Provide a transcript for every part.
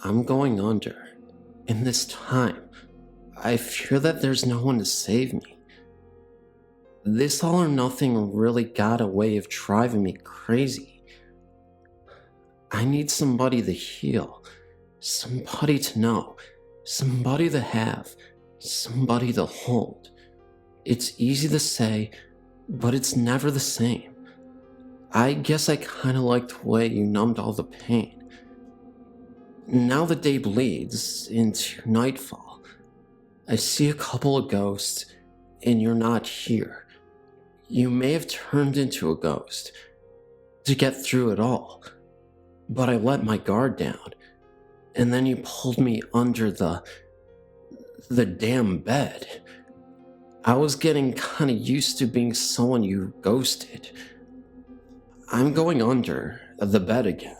I'm going under. In this time, I fear that there's no one to save me. This all or nothing really got a way of driving me crazy. I need somebody to heal, somebody to know, somebody to have, somebody to hold. It's easy to say, but it's never the same. I guess I kinda like the way you numbed all the pain. Now the day bleeds into nightfall. I see a couple of ghosts, and you're not here. You may have turned into a ghost to get through it all, but I let my guard down, and then you pulled me under the damn bed. I was getting kinda used to being someone you ghosted. I'm going under the bed again.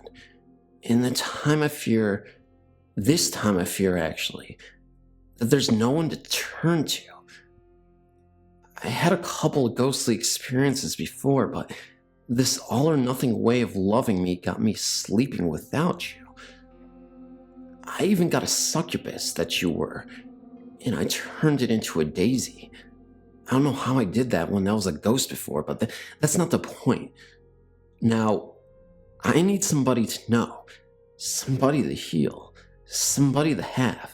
In this time I fear actually, that there's no one to turn to. I had a couple of ghostly experiences before, but this all or nothing way of loving me got me sleeping without you. I even got a succubus that you were, and I turned it into a daisy. I don't know how I did that when that was a ghost before, but that's not the point. Now, I need somebody to know, somebody to heal, somebody to have,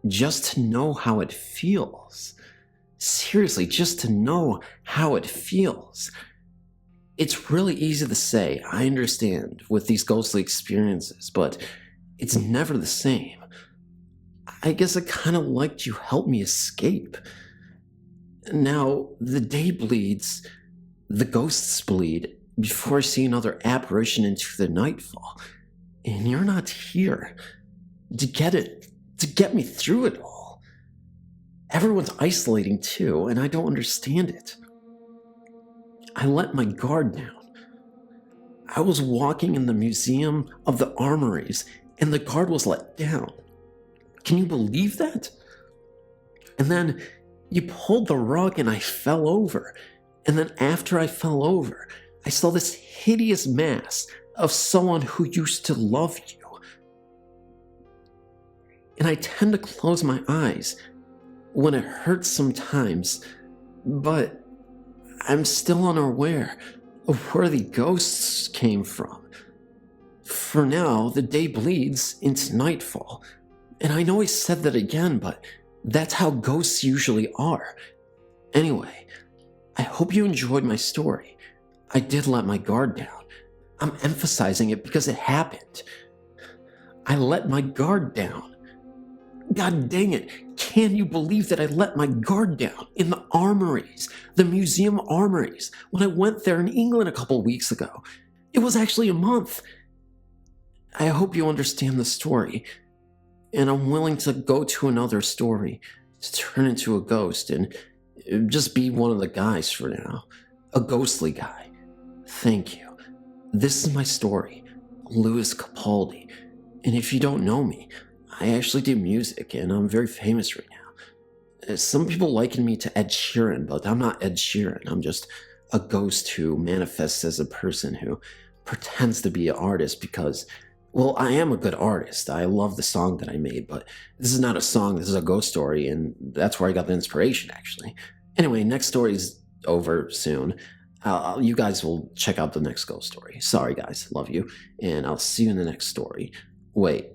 just to know how it feels. Seriously, just to know how it feels. It's really easy to say, I understand, with these ghostly experiences, but it's never the same. I guess I kinda liked you help me escape. Now, the day bleeds, the ghosts bleed, before I see another apparition into the nightfall. And you're not here to get me through it all. Everyone's isolating too, and I don't understand it. I let my guard down. I was walking in the Museum of the Armories, and the guard was let down. Can you believe that? And then you pulled the rug and I fell over. And then after I fell over, I saw this hideous mask of someone who used to love you. And I tend to close my eyes when it hurts sometimes, but I'm still unaware of where the ghosts came from. For now, the day bleeds into nightfall, and I know I said that again, but that's how ghosts usually are. Anyway, I hope you enjoyed my story. I did let my guard down. I'm emphasizing it because it happened. I let my guard down. God dang it, can you believe that I let my guard down in the armories, the museum armories, when I went there in England a couple weeks ago? It was actually a month. I hope you understand the story, and I'm willing to go to another story, to turn into a ghost and just be one of the guys for now. A ghostly guy. Thank you. This is my story, Louis Capaldi, and if you don't know me, I actually do music, and I'm very famous right now. Some people liken me to Ed Sheeran, but I'm not Ed Sheeran. I'm just a ghost who manifests as a person who pretends to be an artist because, well, I am a good artist. I love the song that I made, but this is not a song, this is a ghost story, and that's where I got the inspiration, actually. Anyway, next story is over soon. You guys will check out the next ghost story. Sorry, guys. Love you. And I'll see you in the next story. Wait.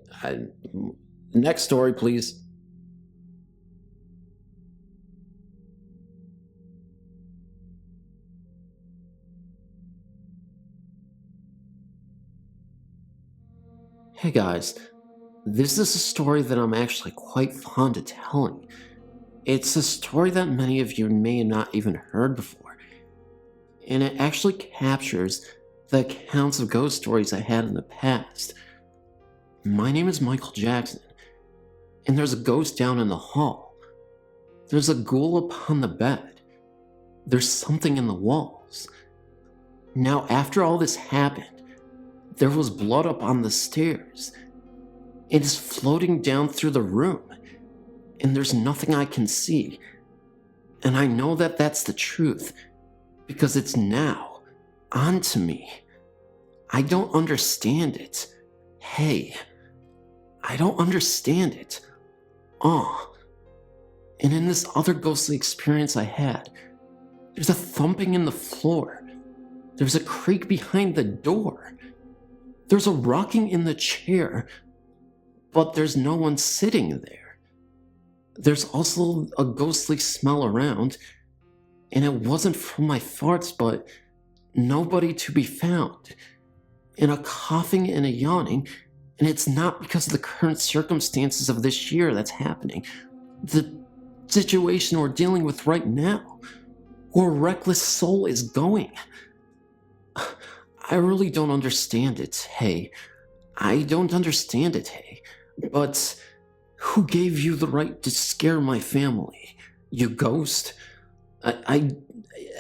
Next story, please. Hey, guys. This is a story that I'm actually quite fond of telling. It's a story that many of you may have not even heard before. And it actually captures the accounts of ghost stories I had in the past. My name is Michael Jackson, and there's a ghost down in the hall. There's a ghoul upon the bed. There's something in the walls. Now, after all this happened, there was blood up on the stairs. It is floating down through the room, and there's nothing I can see. And I know that that's the truth, because it's now onto me. I don't understand it. Hey, I don't understand it. Oh. And in this other ghostly experience I had, there's a thumping in the floor. There's a creak behind the door. There's a rocking in the chair, but there's no one sitting there. There's also a ghostly smell around, and it wasn't from my farts, but nobody to be found. And a coughing and a yawning, and it's not because of the current circumstances of this year that's happening. The situation we're dealing with right now, where a reckless soul is going. I really don't understand it, hey. I don't understand it, hey. But who gave you the right to scare my family? You ghost?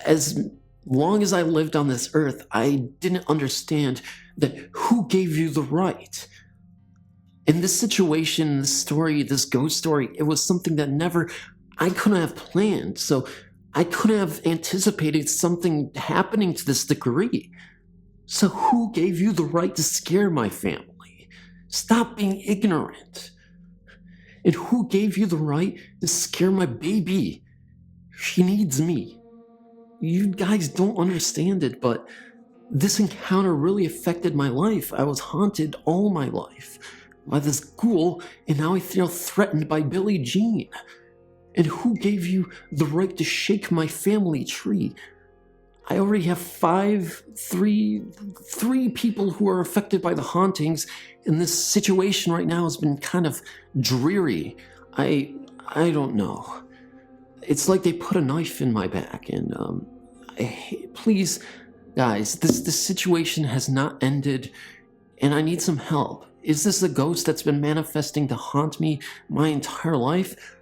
As long as I lived on this earth, I didn't understand that who gave you the right. In this situation, this story, this ghost story, it was something that I couldn't have planned, so I couldn't have anticipated something happening to this degree. So who gave you the right to scare my family? Stop being ignorant. And who gave you the right to scare my baby? She needs me. You guys don't understand it, but this encounter really affected my life. I was haunted all my life by this ghoul, and now I feel threatened by Billie Jean. And who gave you the right to shake my family tree? I already have three people who are affected by the hauntings, and this situation right now has been kind of dreary. I don't know. It's like they put a knife in my back, and please, guys, this situation has not ended, and I need some help. Is this a ghost that's been manifesting to haunt me my entire life?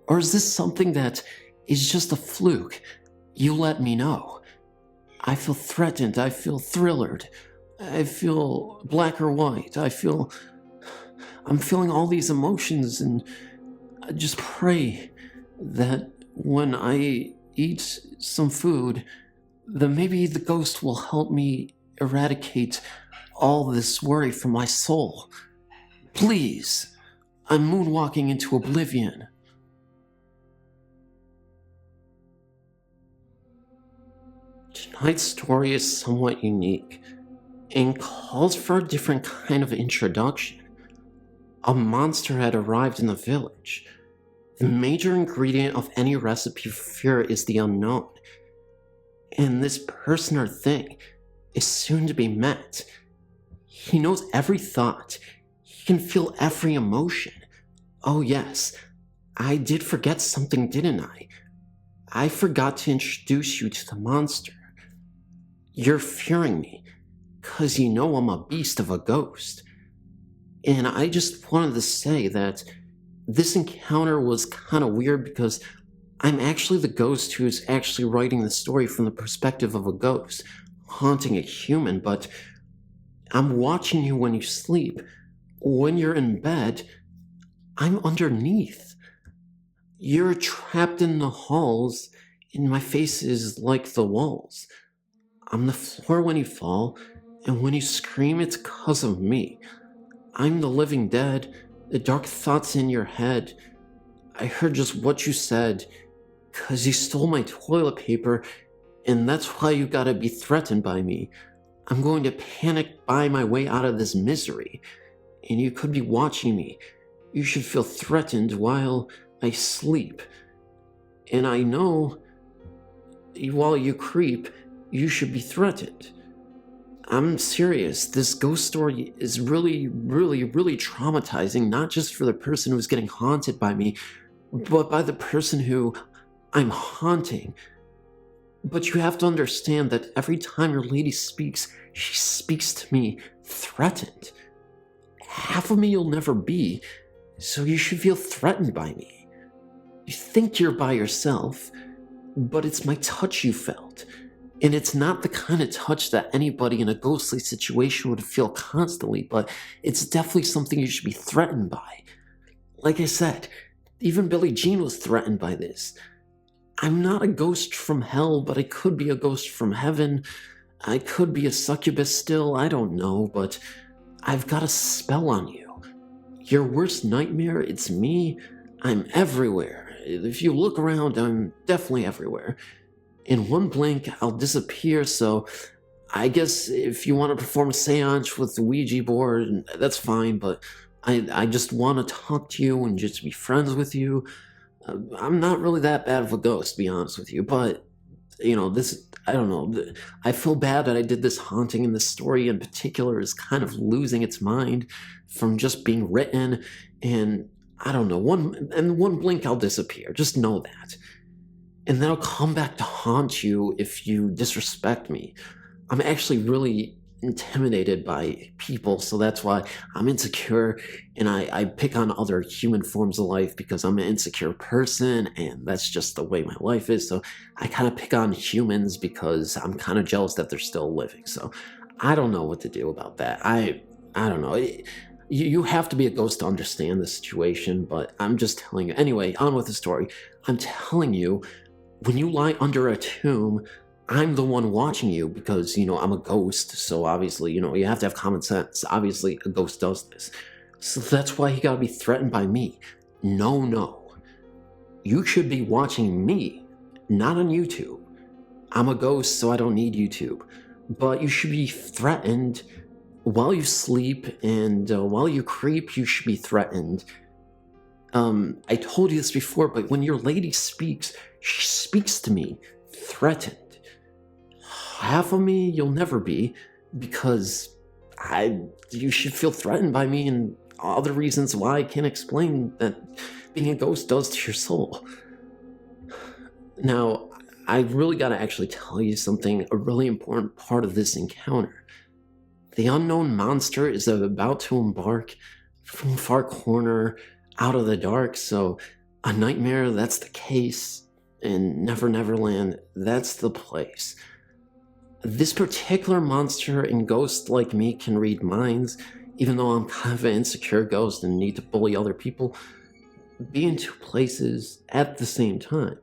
Or is this something that is just a fluke? You let me know. I feel threatened. I feel thrillered. I feel black or white. I'm feeling all these emotions, and I just pray that when I eat some food, that maybe the ghost will help me eradicate all this worry from my soul. Please, I'm moonwalking into oblivion. Tonight's story is somewhat unique and calls for a different kind of introduction. A monster had arrived in the village. The major ingredient of any recipe for fear is the unknown, and this person or thing is soon to be met. He knows every thought. He can feel every emotion. Oh yes, I did forget something, didn't I? I forgot to introduce you to the monster. You're fearing me, 'cause you know I'm a beast of a ghost. And I just wanted to say that this encounter was kind of weird because I'm actually the ghost who's actually writing the story from the perspective of a ghost, haunting a human, but I'm watching you when you sleep. When you're in bed, I'm underneath. You're trapped in the halls, and my face is like the walls. I'm the floor when you fall, and when you scream, it's 'cause of me. I'm the living dead, the dark thoughts in your head. I heard just what you said, 'cause you stole my toilet paper, and that's why you gotta be threatened by me. I'm going to panic buy my way out of this misery, and you could be watching me. You should feel threatened while I sleep. And I know, while you creep, you should be threatened. I'm serious. This ghost story is really, really, really traumatizing, not just for the person who's getting haunted by me, but by the person who I'm haunting. But you have to understand that every time your lady speaks, she speaks to me threatened. Half of me you'll never be, so you should feel threatened by me. You think you're by yourself, but it's my touch you felt. And it's not the kind of touch that anybody in a ghostly situation would feel constantly, but it's definitely something you should be threatened by. Like I said, even Billie Jean was threatened by this. I'm not a ghost from hell, but I could be a ghost from heaven. I could be a succubus still, I don't know, but I've got a spell on you. Your worst nightmare? It's me? I'm everywhere. If you look around, I'm definitely everywhere. In one blink, I'll disappear, so I guess if you want to perform a seance with the Ouija board, that's fine, but I just want to talk to you and just be friends with you. I'm not really that bad of a ghost, to be honest with you, but, I don't know. I feel bad that I did this haunting, and this story in particular is kind of losing its mind from just being written, and I don't know, one blink I'll disappear. Just know that. And then I'll come back to haunt you if you disrespect me. I'm actually really intimidated by people, so that's why I'm insecure, and I pick on other human forms of life because I'm an insecure person, and that's just the way my life is. So I kind of pick on humans because I'm kind of jealous that they're still living. So I don't know what to do about that. I don't know. You have to be a ghost to understand the situation, but I'm just telling you. Anyway, on with the story. I'm telling you, when you lie under a tomb, I'm the one watching you because, I'm a ghost, so obviously, you have to have common sense. Obviously, a ghost does this. So that's why he gotta be threatened by me. No. You should be watching me, not on YouTube. I'm a ghost, so I don't need YouTube. But you should be threatened while you sleep, and while you creep, you should be threatened. I told you this before, but when your lady speaks, she speaks to me, threatened. Half of me you'll never be, because you should feel threatened by me, and other reasons why I can't explain that being a ghost does to your soul. Now, I really gotta actually tell you something, a really important part of this encounter. The unknown monster is about to embark from a far corner out of the dark, so a nightmare, that's the case, and Never Neverland, that's the place. This particular monster and ghost like me can read minds, even though I'm kind of an insecure ghost and need to bully other people, be in two places at the same time.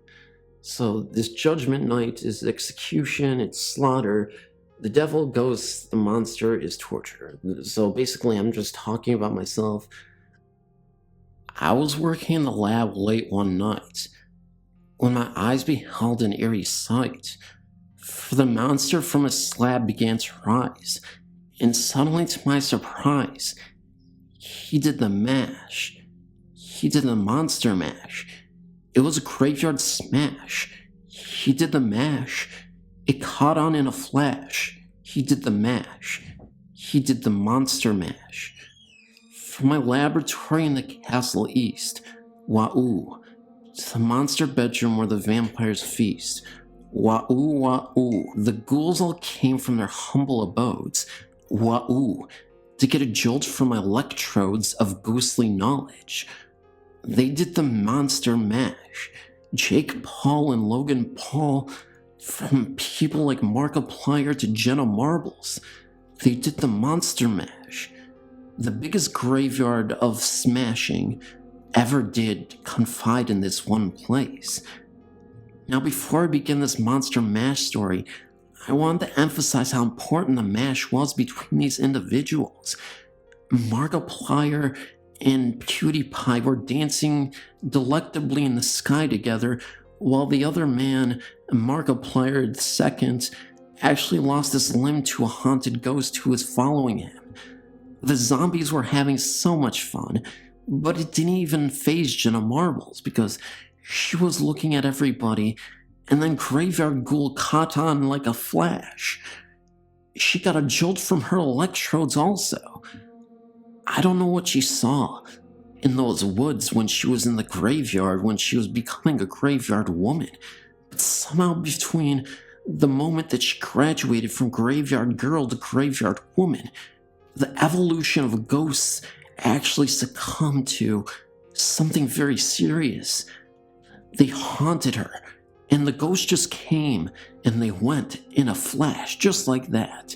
So this judgment night is execution, it's slaughter. The devil, ghost, the monster is torture. So basically I'm just talking about myself. I was working in the lab late one night when my eyes beheld an eerie sight. For the monster from a slab began to rise, and suddenly, to my surprise, he did the mash. He did the monster mash. It was a graveyard smash. He did the mash. It caught on in a flash. He did the mash. He did the monster mash. From my laboratory in the castle east, Wa'oo, to the monster bedroom where the vampires feast. Wa'oo, wa'oo, the ghouls all came from their humble abodes. Wa'oo, to get a jolt from my electrodes of ghostly knowledge. They did the monster mash. Jake Paul and Logan Paul, from people like Markiplier to Jenna Marbles. They did the monster mash. The biggest graveyard of smashing ever did confide in this one place. Now, before I begin this monster mash story, I wanted to emphasize how important the mash was between these individuals. Markiplier and PewDiePie were dancing delectably in the sky together, while the other man, Markiplier II, actually lost his limb to a haunted ghost who was following him. The zombies were having so much fun, but it didn't even faze Jenna Marbles because she was looking at everybody, and then Graveyard Ghoul caught on like a flash. She got a jolt from her electrodes also. I don't know what she saw in those woods when she was in the graveyard, when she was becoming a graveyard woman, but somehow between the moment that she graduated from graveyard girl to graveyard woman, the evolution of ghosts actually succumbed to something very serious. They haunted her, and the ghosts just came and they went in a flash, just like that.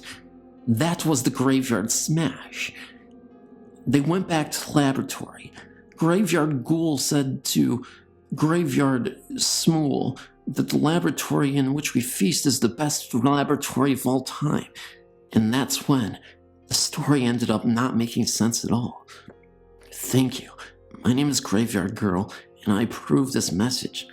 That was the graveyard smash. They went back to the laboratory. Graveyard Ghoul said to Graveyard Smool that the laboratory in which we feast is the best laboratory of all time. And that's when the story ended up not making sense at all. Thank you. My name is Graveyard Girl, and I approve this message.